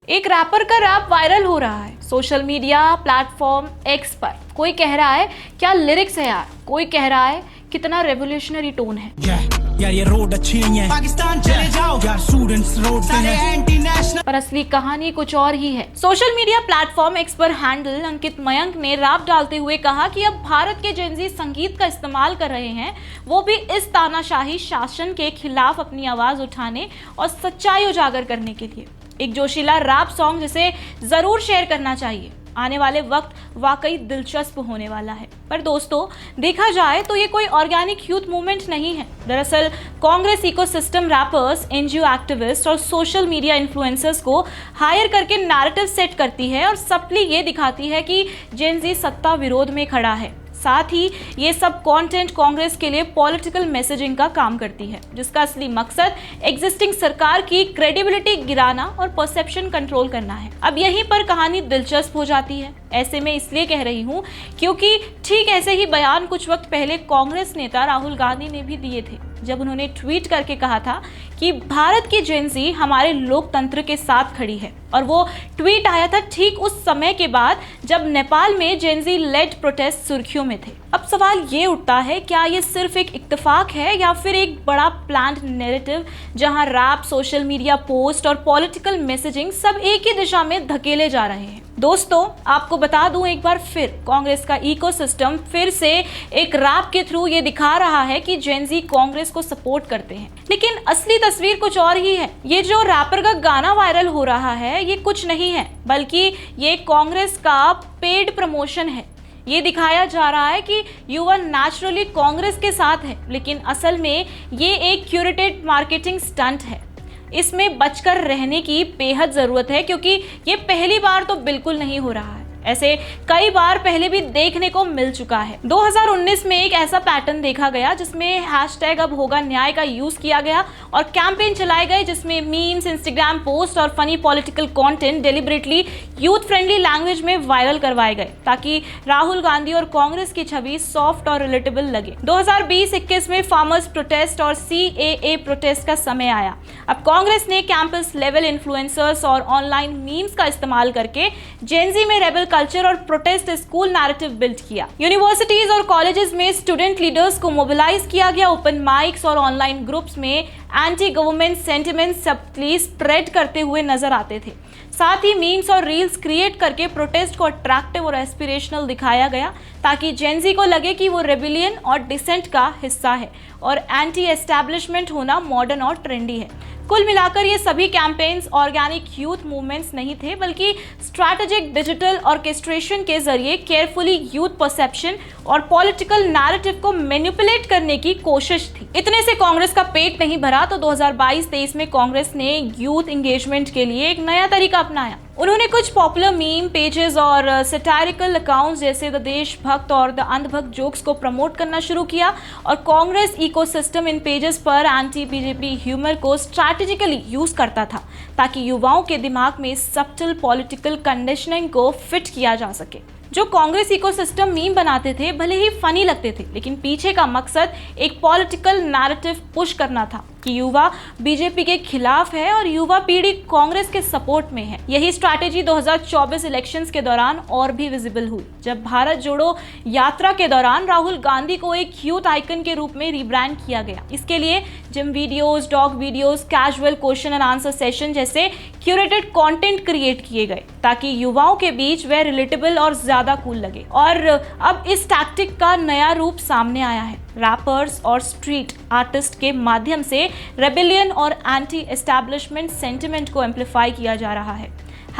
एक रैपर का rap viral हो रहा है सोशल मीडिया प्लेटफॉर्म एक्स पर। कोई कह रहा है क्या लिरिक्स है यार, कोई कह रहा है कितना रेवोल्यूशनरी टोन है। यार ये रोड अच्छी नहीं है, पाकिस्तान चले जाओ यार, स्टूडेंट्स रोड पे हैं, एंटी नेशनल। पर असली कहानी कुछ और ही है। सोशल मीडिया प्लेटफॉर्म एक्स पर हैंडल अंकित मयंक ने रैप डालते हुए कहा कि अब भारत के जेनजी संगीत का इस्तेमाल कर रहे हैं, वो भी इस तानाशाही शासन के खिलाफ अपनी आवाज उठाने और सच्चाई उजागर करने के लिए। एक जोशीला रैप सॉन्ग जिसे जरूर शेयर करना चाहिए। आने वाले वक्त वाकई दिलचस्प होने वाला है। पर दोस्तों, देखा जाए तो ये कोई ऑर्गेनिक यूथ मूवमेंट नहीं है। दरअसल Congress ecosystem rappers, NGO activist और सोशल मीडिया इन्फ्लुएंसर्स को हायर करके नैरेटिव सेट करती है और सबली ये दिखाती है कि जेन ज़ी सत्ता विरोध में खड़ा है। साथ ही ये सब कंटेंट कांग्रेस के लिए पॉलिटिकल मैसेजिंग का काम करती है, जिसका असली मकसद एग्जिस्टिंग सरकार की क्रेडिबिलिटी गिराना और परसेप्शन कंट्रोल करना है। अब यहीं पर कहानी दिलचस्प हो जाती है। ऐसे में इसलिए कह रही हूँ क्योंकि ठीक ऐसे ही बयान कुछ वक्त पहले कांग्रेस नेता राहुल गांधी ने भी दिए थे, जब उन्होंने ट्वीट करके कहा था कि भारत की जेन ज़ी हमारे लोकतंत्र के साथ खड़ी है। और वो ट्वीट आया था ठीक उस समय के बाद जब नेपाल में जेन ज़ी लेड प्रोटेस्ट सुर्खियों में थे। अब सवाल ये उठता है, क्या ये सिर्फ एक इत्तेफाक है या फिर एक बड़ा प्लान्ड नैरेटिव जहां रैप, सोशल मीडिया पोस्ट और पॉलिटिकल मैसेजिंग सब एक ही दिशा में धकेले जा रहे हैं। दोस्तों, आपको बता दूं एक बार फिर, कांग्रेस का इकोसिस्टम फिर से एक रैप के थ्रू ये दिखा रहा है कि जेन ज़ी कांग्रेस को सपोर्ट करते हैं, लेकिन असली तस्वीर कुछ और ही है। ये जो रैपर का गाना वायरल हो रहा है ये कुछ नहीं है, बल्कि ये कांग्रेस का पेड प्रमोशन है। ये दिखाया जा रहा है कि युवा नेचुरली कांग्रेस के साथ है, लेकिन असल में ये एक क्यूरेटेड मार्केटिंग स्टंट है। इसमें बचकर रहने की बेहद ज़रूरत है, क्योंकि ये पहली बार तो बिल्कुल नहीं हो रहा है। ऐसे कई बार पहले भी देखने को मिल चुका है। 2019 में एक ऐसा पैटर्न देखा गया जिसमें हैशटैग अब होगा न्याय का यूज किया गया और कैंपेन चलाए गए जिसमें मीम्स, इंस्टाग्राम पोस्ट और funny political content deliberately youth friendly language में वायरल करवाए गए, ताकि राहुल गांधी और कांग्रेस की छवि सॉफ्ट और रिलेटेबल लगे। 2020-21 में फार्मर्स प्रोटेस्ट और CAA प्रोटेस्ट का समय आया। अब कांग्रेस ने कैंपस लेवल इन्फ्लुएंसर्स और ऑनलाइन मीम्स का इस्तेमाल करके जेन ज़ी में रेबल कल्चर और प्रोटेस्ट स्कूल नैरेटिव बिल्ड किया। यूनिवर्सिटीज और कॉलेजेस में स्टूडेंट लीडर्स को मोबिलाइज किया गया। ओपन माइक्स और ऑनलाइन ग्रुप्स में एंटी गवर्नमेंट सेंटिमेंट सबटली स्प्रेड करते हुए नजर आते थे। साथ ही मीम्स और रील्स क्रिएट करके प्रोटेस्ट को अट्रैक्टिव और एस्पिरेशनल दिखाया गया, ताकि जेन ज़ी को लगे कि वो रेबिलियन और डिसेंट का हिस्सा है और एंटी एस्टैब्लिशमेंट होना मॉडर्न और ट्रेंडी है। कुल मिलाकर ये सभी कैंपेन्स ऑर्गेनिक यूथ मूवमेंट्स नहीं थे, बल्कि स्ट्रैटेजिक डिजिटल ऑर्केस्ट्रेशन के जरिए केयरफुली यूथ परसेप्शन और पॉलिटिकल नैरेटिव को मैनिपुलेट करने की कोशिश थी। इतने से कांग्रेस का पेट नहीं भरा तो 2022-23 में कांग्रेस ने यूथ एंगेजमेंट के लिए एक नया तरीका अपनाया। उन्होंने कुछ पॉपुलर मीम पेजेस और सैटारिकल अकाउंट्स जैसे द देशभक्त और द अंधभक्त जोक्स को प्रमोट करना शुरू किया और कांग्रेस इकोसिस्टम इन पेजेस पर एंटी बीजेपी ह्यूमर को स्ट्रैटेजिकली यूज करता था, ताकि युवाओं के दिमाग में सब्टल पॉलिटिकल कंडीशनिंग को फिट किया जा सके। जो कांग्रेस इकोसिस्टम मीम बनाते थे भले ही फनी लगते थे, लेकिन पीछे का मकसद एक पॉलिटिकल नैरेटिव पुश करना था कि युवा बीजेपी के खिलाफ है और युवा पीढ़ी कांग्रेस के सपोर्ट में है। यही स्ट्रैटेजी 2024 इलेक्शंस के दौरान और भी विजिबल हुई, जब भारत जोड़ो यात्रा के दौरान राहुल गांधी को एक यूथ आइकन के रूप में रिब्रांड किया गया। इसके लिए gym videos, dog videos, casual question and answer session जैसे क्यूरेटेड कंटेंट क्रिएट किए गए, ताकि युवाओं के बीच वह रिलेटेबल और ज्यादा कूल लगे। और अब इस टैक्टिक का नया रूप सामने आया है। रैपर्स और स्ट्रीट आर्टिस्ट के माध्यम से रेबिलियन और एंटी एस्टैब्लिशमेंट सेंटिमेंट को एम्पलीफाई किया जा रहा है।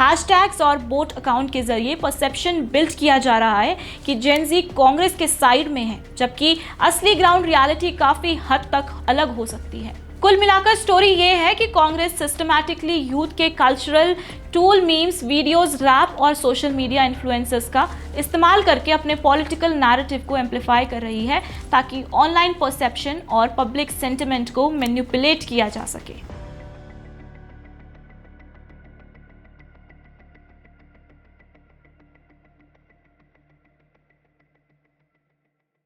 हैशटैग्स और बोट अकाउंट के जरिए परसेप्शन बिल्ड किया जा रहा है कि जेन ज़ी कांग्रेस के साइड में है, जबकि असली ग्राउंड रियलिटी काफी हद तक अलग हो सकती है। कुल मिलाकर स्टोरी ये है कि कांग्रेस सिस्टमैटिकली यूथ के cultural tool, memes, videos, rap और सोशल मीडिया इन्फ्लुएंसर्स का इस्तेमाल करके अपने पॉलिटिकल नैरेटिव को एम्पलीफाई कर रही है, ताकि ऑनलाइन परसेप्शन और पब्लिक सेंटिमेंट को मैनिपुलेट किया जा सके।